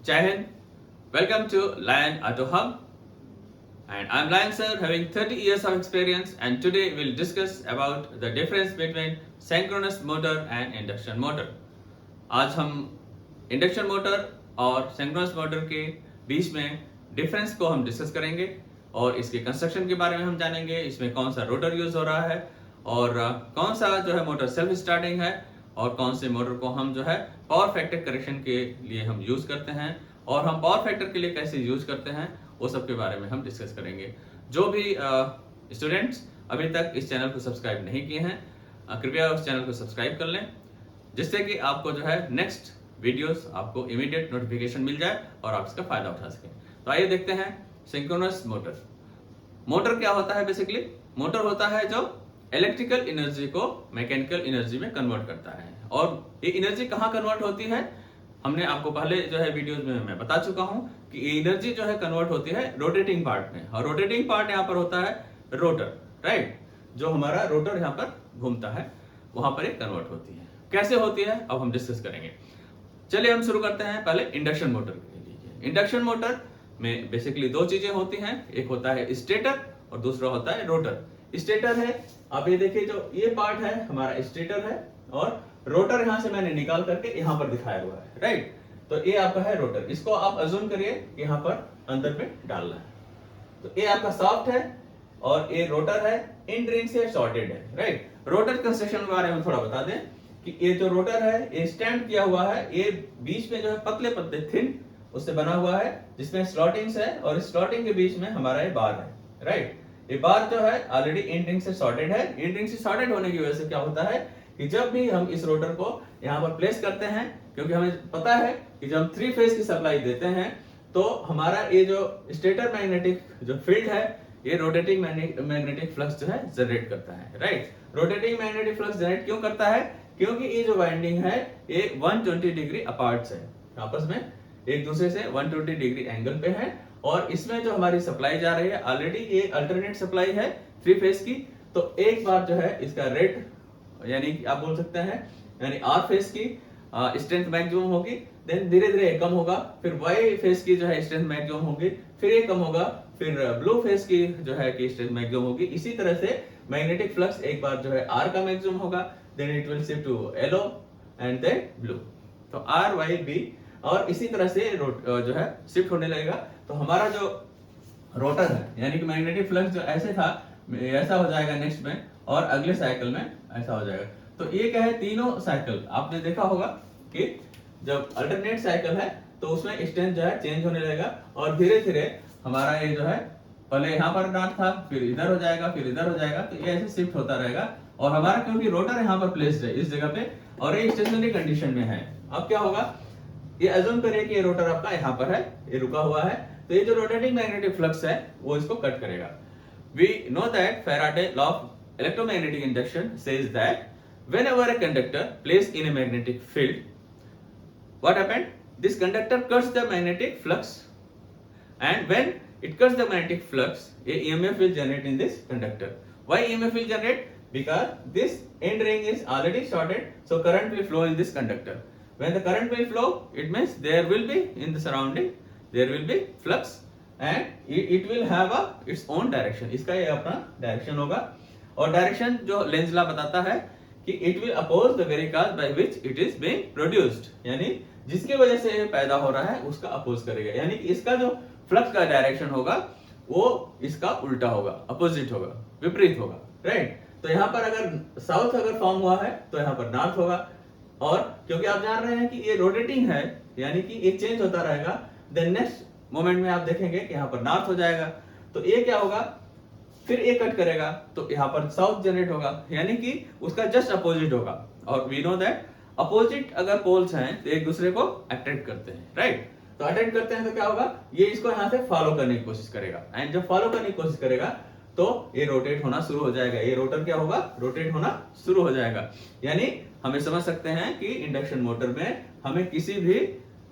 Jai Hind. Welcome to Lion Auto Hub. And I'm Lion sir, having 30 years of experience, and today we'll discuss about the difference between synchronous motor and induction motor. आज हम induction motor और synchronous motor के बीच में difference को हम discuss करेंगे और इसके कंस्ट्रक्शन के बारे में हम जानेंगे, इसमें कौन सा रोटर यूज हो रहा है और कौन सा जो है मोटर सेल्फ स्टार्टिंग है और कौन से मोटर को हम जो है पावर फैक्टर करेक्शन के लिए हम यूज करते हैं और हम पावर फैक्टर के लिए कैसे यूज करते हैं वो सब के बारे में हम डिस्कस करेंगे। जो भी स्टूडेंट्स अभी तक इस चैनल को सब्सक्राइब नहीं किए हैं, कृपया उस चैनल को सब्सक्राइब कर लें, जिससे कि आपको जो है नेक्स्ट वीडियोस आपको इमीडिएट नोटिफिकेशन मिल जाए और आप इसका फायदा उठा सकें। तो आइए देखते हैं सिंक्रोनस मोटर। मोटर क्या होता है? बेसिकली मोटर होता है जो इलेक्ट्रिकल एनर्जी को मैकेनिकल एनर्जी में कन्वर्ट करता है। और ये एनर्जी कहाँ कन्वर्ट होती है? हमने आपको पहले जो है वीडियोस में मैं बता चुका हूं कि ये एनर्जी जो है कन्वर्ट होती है रोटेटिंग पार्ट में, और रोटेटिंग पार्ट यहाँ पर होता है रोटर, राइट? जो हमारा रोटर यहाँ पर घूमता है वहां पर ये कन्वर्ट होती है। कैसे होती है अब हम डिस्कस करेंगे। चलिए हम शुरू करते हैं पहले इंडक्शन मोटर के लिए। इंडक्शन मोटर में बेसिकली दो चीजें होती हैं, एक होता है स्टेटर और दूसरा होता है रोटर। स्टेटर है, आप ये देखिए जो ये पार्ट है हमारा स्टेटर है और रोटर यहां से मैंने निकाल करके यहां पर दिखाया हुआ है, राइट? तो ये आपका है रोटर। इसको आप अज्यूम करिए यहां पर अंदर में डालना है। तो ये आपका शाफ्ट है और ये रोटर है, इन रिंग से शॉर्टेड है, राइट? रोटर कंस्ट्रक्शन के बारे में थोड़ा बता दें कि ये जो रोटर है ये स्टैंड किया हुआ है, ये बीच में जो है पतले पतले थिन उससे बना हुआ है जिसमें स्लॉटिंग्स है और स्लॉटिंग के बीच में हमारा ये बार है, राइट? ये बार जो है ऑलरेडी एंड रिंग से शॉर्टेड है। एंड रिंग से शॉर्टेड होने की वजह से क्या होता है कि जब भी हम इस रोटर को यहाँ पर प्लेस करते हैं, क्योंकि हमें पता है कि जब हम 3 फेज की सप्लाई देते हैं तो हमारा ये जो स्टेटर मैग्नेटिक जो फील्ड है ये रोटेटिंग मैग्नेटिक फ्लक्स जो है जनरेट करता है, right? Rotating magnetic flux generate क्यों करता है? क्योंकि ये जो वाइंडिंग है ये 120 डिग्री अपार्ट है, आपस में एक दूसरे से 120 डिग्री एंगल पे है और इसमें जो हमारी सप्लाई जा रही है ऑलरेडी ये अल्टरनेट सप्लाई है 3 फेज की। तो एक बार जो है इसका रेट यानी आप बोल सकते हैं यानी आर फेज की स्ट्रेंथ मैक्सिमम होगी, देन धीरे धीरे कम होगा, फिर वाई फेज की जो है स्ट्रेंथ मैक्सिमम होगी, फिर ये कम होगा, फिर ब्लू फेज की जो है कि स्ट्रेंथ मैक्सिमम होगी। इसी तरह से मैग्नेटिक फ्लक्स एक बार जो है आर का मैक्सिमम होगा, then it will shift to yellow and then blue. तो आर वाई बी और इसी तरह से जो है शिफ्ट होने लगेगा। तो हमारा जो रोटर है यानी कि मैग्नेटिक फ्लक्स जो ऐसे था ऐसा हो जाएगा नेक्स्ट में, और अगले साइकिल में ऐसा हो जाएगा। तो ये क्या है, तीनों साइकिल आपने देखा होगा कि जब अल्टरनेट साइकिल है तो उसमें स्ट्रेंथ जो है चेंज होने लगेगा और धीरे धीरे हमारा ये जो है पहले यहाँ पर डाट था, फिर इधर हो जाएगा, फिर इधर हो जाएगा। तो ये ऐसे शिफ्ट होता रहेगा और हमारा क्योंकि रोटर यहाँ पर प्लेस्ड है इस जगह पे और ये स्टेशनरी कंडीशन में है, अब क्या होगा, ये अज्यूम करिए कि ये रोटर आपका यहाँ पर है, ये रुका हुआ है, तो ये जो रोटेटिंग मैग्नेटिक फ्लक्स है वो इसको कट करेगा। We know that Faraday law of electromagnetic induction says that whenever a conductor placed in a magnetic field, what happened? This conductor cuts the magnetic flux, and when it cuts the magnetic flux, a EMF will generate in this conductor. Why EMF will generate? Because this end ring is already shorted, so current will flow in this conductor. When the current will flow, it means there will be in the surrounding, there will be flux. And it will have its own direction, इसका ये अपना direction होगा। और direction जो Lenz law बताता है कि it will oppose the very cause by which it is being produced, यानी जिसकी वजह से ये पैदा हो रहा है उसका अपोज करेगा, यानी कि इसका जो फ्लक्स का डायरेक्शन होगा वो इसका उल्टा होगा, अपोजिट होगा, विपरीत होगा, राइट? तो यहाँ पर अगर साउथ अगर फॉर्म हुआ है तो यहाँ पर नॉर्थ होगा, और क्योंकि आप जान रहे हैं कि ये रोटेटिंग है यानी कि ये चेंज होता रहेगा, देन नेक्स्ट मोमेंट में आप देखेंगे कि यहाँ पर नॉर्थ हो जाएगा, तो ये क्या होगा, फिर ये कट करेगा तो यहाँ पर साउथ जनरेट होगा, यानी कि उसका जस्ट अपोजिट होगा। और वी नो दैट अपोजिट अगर पोल्स हैं तो एक दूसरे को अट्रैक्ट करते हैं, राइट? तो अट्रैक्ट करते हैं तो क्या होगा, ये इसको यहाँ से फॉलो करने की कोशिश करेगा, एंड जब फॉलो करने की कोशिश करेगा तो ये रोटेट होना शुरू हो जाएगा, ये रोटर क्या होगा, रोटेट होना शुरू हो जाएगा। यानी हमें समझ सकते हैं कि इंडक्शन मोटर में हमें किसी भी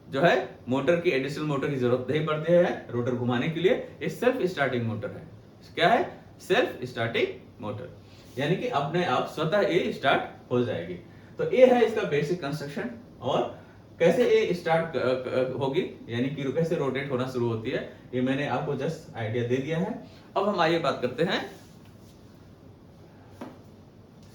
जो है मोटर की एडिशनल मोटर की जरूरत नहीं पड़ती है रोटर घुमाने के लिए। ये सेल्फ स्टार्टिंग मोटर है। क्या है? सेल्फ स्टार्टिंग मोटर, यानी कि अपने आप स्वतः ये स्टार्ट हो जाएगी। तो ये है इसका बेसिक कंस्ट्रक्शन। और कैसे ये स्टार्ट होगी, यानी कि कैसे रोटेट होना शुरू होती है, ये मैंने आपको जस्ट आइडिया दे दिया है। अब हम आइए बात करते हैं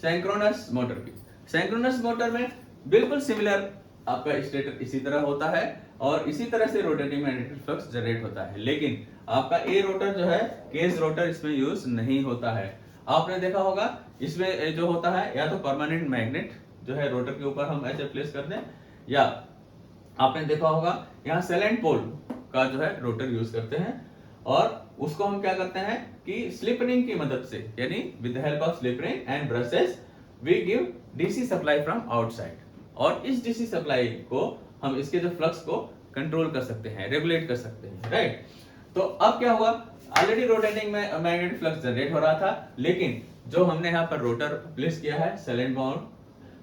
सिंक्रोनस मोटर की। सिंक्रोनस मोटर में बिल्कुल सिमिलर आपका स्टेटर इसी तरह होता है और इसी तरह से रोटेटिंग मैग्नेटिक फ्लक्स जनरेट होता है, लेकिन आपका ए रोटर जो है केज रोटर इसमें यूज नहीं होता है। आपने देखा होगा इसमें जो होता है या तो परमानेंट मैग्नेट जो है रोटर के ऊपर हम ऐसे प्लेस कर दें, या आपने देखा होगा यहाँ सेलेंट पोल का जो है रोटर यूज करते हैं और उसको हम क्या करते हैं कि स्लिप रिंग की मदद से, यानी with the help of slip ring and brushes we give DC supply from outside, और इस डीसी सप्लाई को हम इसके जो फ्लक्स को कंट्रोल कर सकते हैं, रेगुलेट कर सकते हैं, राइट। तो अब क्या हुआ, ऑलरेडी रोटेटिंग में मैग्नेटिक फ्लक्स जनरेट हो रहा था, लेकिन जो हमने यहाँ पर रोटर प्लेस किया है सेलेंट बाउंड,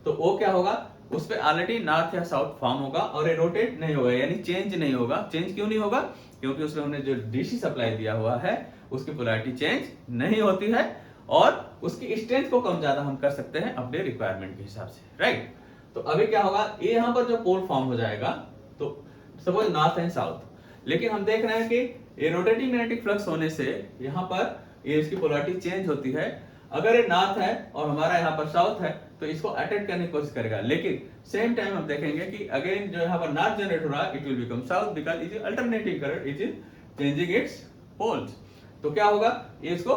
तो वो क्या होगा, उस पे ऑलरेडी नॉर्थ या साउथ फॉर्म होगा और ये रोटेट नहीं होगा, यानी चेंज नहीं होगा। चेंज क्यों नहीं होगा, क्योंकि उसमें हमने जो डीसी सप्लाई दिया हुआ है उसकी पोलैरिटी चेंज नहीं होती है और उसकी स्ट्रेंथ को कम ज्यादा हम कर सकते हैं अपने रिक्वायरमेंट के हिसाब से, राइट। तो अभी क्या होगा, ये यहाँ पर जो पोल फॉर्म हो जाएगा, तो सपोज नॉर्थ एंड साउथ, लेकिन हम देख रहे हैं कि ये रोटेटिंग मैग्नेटिक फ्लक्स होने से यहाँ पर ये इसकी पोलैरिटी चेंज होती है। अगर ये नॉर्थ है और हमारा यहाँ पर साउथ है तो इसको अटैक करने की कोशिश करेगा, लेकिन सेम टाइम हम देखेंगे कि अगेन जो यहाँ पर नॉर्थ जनरेट हो रहा है it will become south because it is alternating current, it is changing its poles. तो क्या होगा, ये इसको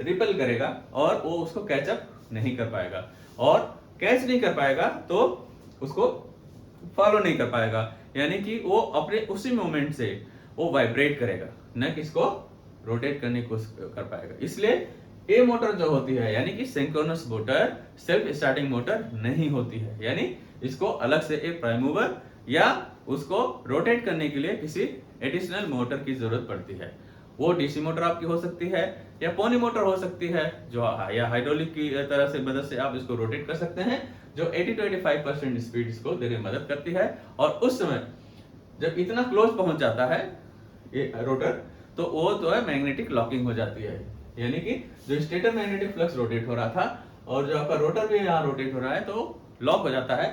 रिपेल करेगा और वो उसको कैचअप नहीं कर पाएगा, और कैच नहीं कर पाएगा तो उसको फॉलो नहीं कर पाएगा, यानी कि वो अपने उसी मोमेंट से वो वाइब्रेट करेगा, न कि इसको रोटेट करने की कोशिश कर पाएगा। इसलिए ए मोटर जो होती है, यानी कि synchronous motor self starting motor नहीं होती है, यानी इसको अलग से एक प्राइम मूवर या उसको रोटेट करने के लिए किसी एडिशनल मोटर की जरूरत पड़ती है। वो डीसी मोटर आपकी हो सकती है या पोनी मोटर हो सकती है, जो या हाइड्रोलिक की तरह से मदद से आप इसको रोटेट कर सकते हैं, जो 80 to 85% स्पीड इसको देने में मदद करती है। और उस समय जब इतना क्लोज पहुंच जाता है ये रोटर, तो वो जो है मैग्नेटिक लॉकिंग हो जाती है, यानी कि जो स्टेटर मैग्नेटिक फ्लक्स रोटेट हो रहा था और जो आपका रोटर भी यहाँ रोटेट हो रहा है तो लॉक हो जाता है।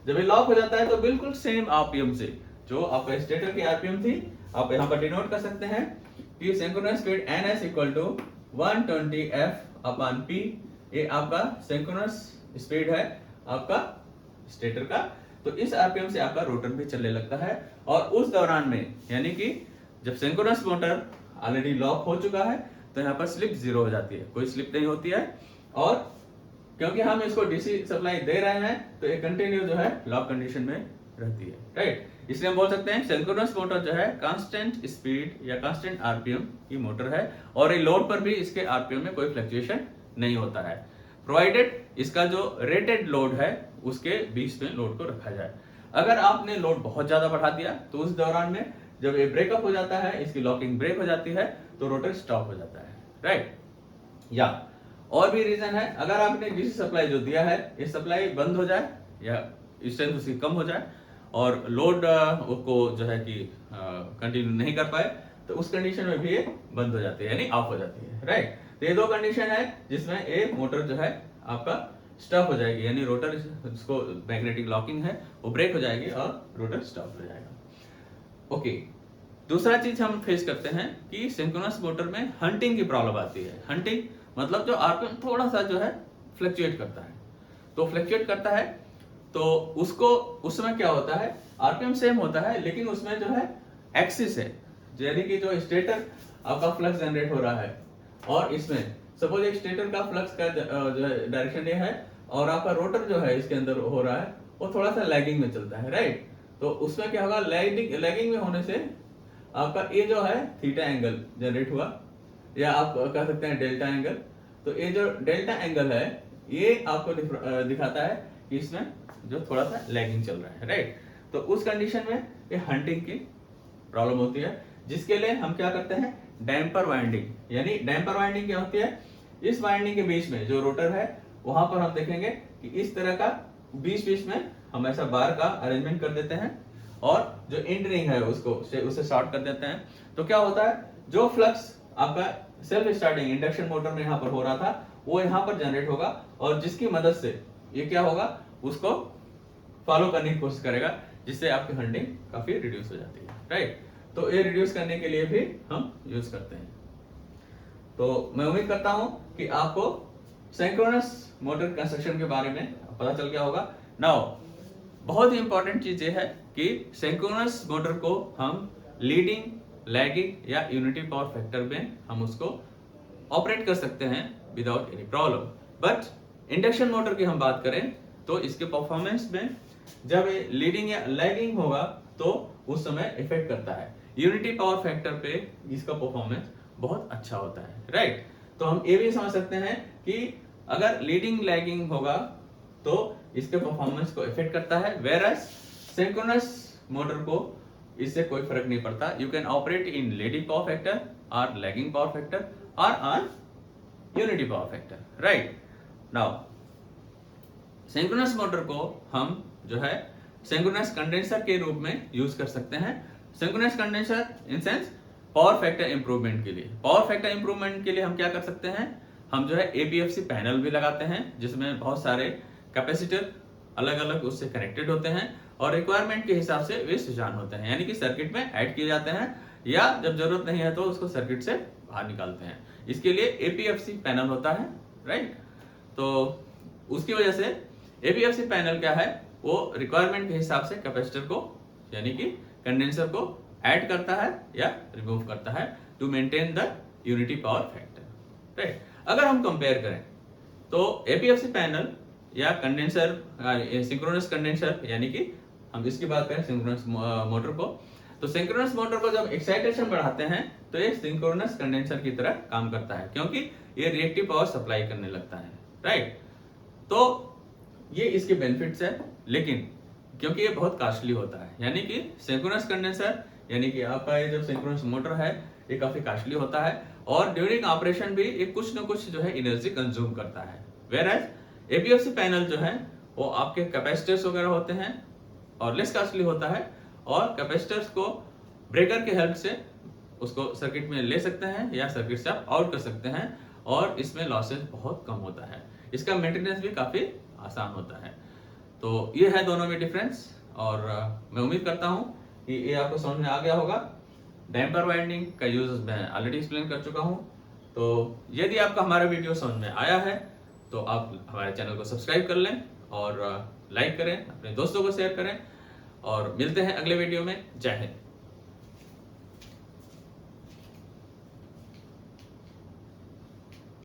जब ये लॉक हो जाता है तो बिल्कुल सेम आरपीएम से जो आपका स्टेटर की आरपीएम थी, आप यहाँ पर डिनोट कर सकते हैं कि synchronous speed ns equal to 120 f upon p, ये आपका सिंक्रोनस स्पीड है आपका स्टेटर का। तो इस आरपीएम से आपका रोटर भी चलने लगता है, और उस दौरान में, यानी कि जब सिंक्रोनस मोटर ऑलरेडी लॉक हो चुका है तो यहाँ पर स्लिप जीरो हो जाती है, कोई स्लिप नहीं होती है, और क्योंकि हम इसको डीसी सप्लाई दे रहे हैं तो ये कंटिन्यू जो है लॉक कंडीशन में रहती है, राइट। इसलिए हम बोल सकते हैं सिंक्रोनस मोटर जो है कांस्टेंट स्पीड या कांस्टेंट आरपीएम की मोटर है, और ये लोड पर भी इसके आरपीएम में कोई फ्लक्चुएशन नहीं होता है, प्रोवाइडेड इसका जो रेटेड लोड है उसके बीच में लोड को रखा जाए। अगर आपने लोड बहुत ज्यादा बढ़ा दिया तो उस दौरान में जब ये ब्रेकअप हो जाता है, इसकी लॉकिंग ब्रेक हो जाती है, तो रोटर स्टॉप हो जाता है, राइट। या और भी रीजन है, अगर आपने डीसी सप्लाई जो दिया है ये सप्लाई बंद हो जाए या स्ट्रेंथ उसकी कम हो जाए और लोड को जो है कि कंटिन्यू नहीं कर पाए, तो उस कंडीशन में भी ये बंद हो जाती है, यानी ऑफ हो जाती है, राइट। तो ये दो कंडीशन है जिसमें ये मोटर जो है आपका स्टॉप हो जाएगी, यानी रोटर इसको मैग्नेटिक लॉकिंग है वो ब्रेक हो जाएगी और रोटर स्टॉप हो जाएगा। ओके, दूसरा चीज हम फेस करते हैं कि सिंक्रोनस मोटर में हंटिंग की प्रॉब्लम आती है। हंटिंग मतलब जो आरपीएम थोड़ा सा जो है फ्लक्चुएट करता है, तो फ्लक्चुएट करता है तो उसको उस समय क्या होता है, आरपीएम सेम होता है लेकिन उसमें जो है एक्सिस है, यानी कि जो स्टेटर आपका फ्लक्स जनरेट हो रहा है और इसमें सपोज एक स्टेटर का फ्लक्स का जो है डायरेक्शन ये है और आपका रोटर जो है इसके अंदर हो रहा है वो थोड़ा सा लैगिंग में चलता है, राइट। तो उसमें क्या होगा, लैगिंग में होने से आपका ये जो है थीटा एंगल जनरेट हुआ, या आप कह सकते हैं डेल्टा एंगल। तो ये जो डेल्टा एंगल है ये आपको दिखाता है कि इसमें जो थोड़ा सा लैगिंग चल रहा है, राइट। तो उस कंडीशन में ये हंटिंग की प्रॉब्लम होती है, जिसके लिए हम क्या करते हैं, डैम्पर वाइंडिंग। यानी डैम्पर वाइंडिंग क्या होती है, इस वाइंडिंग के बीच में जो रोटर है वहां पर हम देखेंगे कि इस तरह का बीच बीच में हम ऐसा बार का अरेंजमेंट कर देते हैं और जो एंड रिंग है उसे शॉर्ट कर देते हैं। तो क्या होता है, जो फ्लक्स आपका सेल्फ स्टार्टिंग इंडक्शन मोटर में यहाँ पर हो रहा था वो यहाँ पर जनरेट होगा और जिसकी मदद से ये क्या होगा उसको फॉलो करने की कोशिश करेगा, जिससे आपकी हर्निंग काफी रिड्यूस हो जाती है, राइट। तो ये रिड्यूस करने के लिए भी हम यूज करते हैं। तो मैं उम्मीद करता हूं कि आपको सिंक्रोनस मोटर कंस्ट्रक्शन के बारे में पता चल गया होगा। नाउ बहुत ही इंपॉर्टेंट चीज ये है कि सिंक्रोनस मोटर को हम लीडिंग, लैगिंग या यूनिटी पावर फैक्टर में हम उसको ऑपरेट कर सकते हैं without any problem. But induction motor की हम बात करें तो इसके परफॉर्मेंस में जब ये लीडिंग या लैगिंग होगा तो उस समय इफेक्ट करता है। यूनिटी पावर फैक्टर पे इसका परफॉर्मेंस बहुत अच्छा होता है, राइट। तो हम ये भी समझ सकते हैं कि अगर लीडिंग लैगिंग होगा तो इसके परफॉर्मेंस को इफेक्ट करता है, वेयर एज सिंक्रोनस मोटर को इससे कोई फर्क नहीं पड़ता। You can operate in leading power factor और लैगिंग पावर फैक्टर और on unity power factor, right. Now synchronous motor को हम जो है सिंक्रोनस कंडेंसर के रूप में यूज कर सकते हैं। Synchronous condenser in sense power factor improvement के लिए। पावर फैक्टर इंप्रूवमेंट के लिए हम क्या कर सकते हैं, हम जो है एपीएफसी पैनल भी लगाते हैं जिसमें बहुत सारे कैपेसिटर अलग अलग उससे कनेक्टेड होते हैं और रिक्वायरमेंट के हिसाब से वे स्विच ऑन होते हैं, यानी कि सर्किट में ऐड किए जाते हैं या जब जरूरत नहीं है तो उसको सर्किट से बाहर निकालते हैं। इसके लिए एपीएफसी पैनल होता है, राइट। तो उसकी वजह से एपीएफसी पैनल क्या है, वो रिक्वायरमेंट के हिसाब से कैपेसिटर को यानी कि कंडेंसर को ऐड करता है या रिमूव करता है to maintain the unity power factor, right. अगर हम कंपेयर करें तो एपीएफसी पैनल या कंडेंसर, सिंक्रोनस कंडेंसर, यानी कि हम इसकी बात करें सिंक्रोनस मोटर को, तो सिंक्रोनस मोटर को जब एक्साइटेशन बढ़ाते हैं तो ये सिंक्रोनस कंडेंसर की तरह काम करता है क्योंकि ये रिएक्टिव पावर सप्लाई करने लगता है, राइट। तो ये इसके बेनिफिट्स है, लेकिन क्योंकि ये बहुत कॉस्टली होता है, यानी कि सिंक्रोनस कंडेंसर यानी कि आपका ये जो सिंक्रोनस मोटर है ये काफी कॉस्टली होता है और ड्यूरिंग ऑपरेशन भी ये कुछ ना कुछ जो है एनर्जी कंज्यूम करता है। वेयर एज एपीएफसी पैनल जो है वो आपके कैपेसिटर्स वगैरह होते हैं और लेस कॉस्टली होता है और कैपेसिटर्स को ब्रेकर के हेल्प से उसको सर्किट में ले सकते हैं या सर्किट से आप आउट कर सकते हैं और इसमें लॉसेस बहुत कम होता है। इसका मेंटेनेंस भी काफी आसान होता है। तो ये है दोनों में डिफरेंस और मैं उम्मीद करता हूं कि ये आपको समझ में आ गया होगा। डैम्पर वाइंडिंग का यूज मैं ऑलरेडी एक्सप्लेन कर चुका हूं। तो यदि आपका हमारा वीडियो समझ में आया है तो आप हमारे चैनल को सब्सक्राइब कर लें और लाइक करें, अपने दोस्तों को शेयर करें और मिलते हैं अगले वीडियो में। जय हिंद।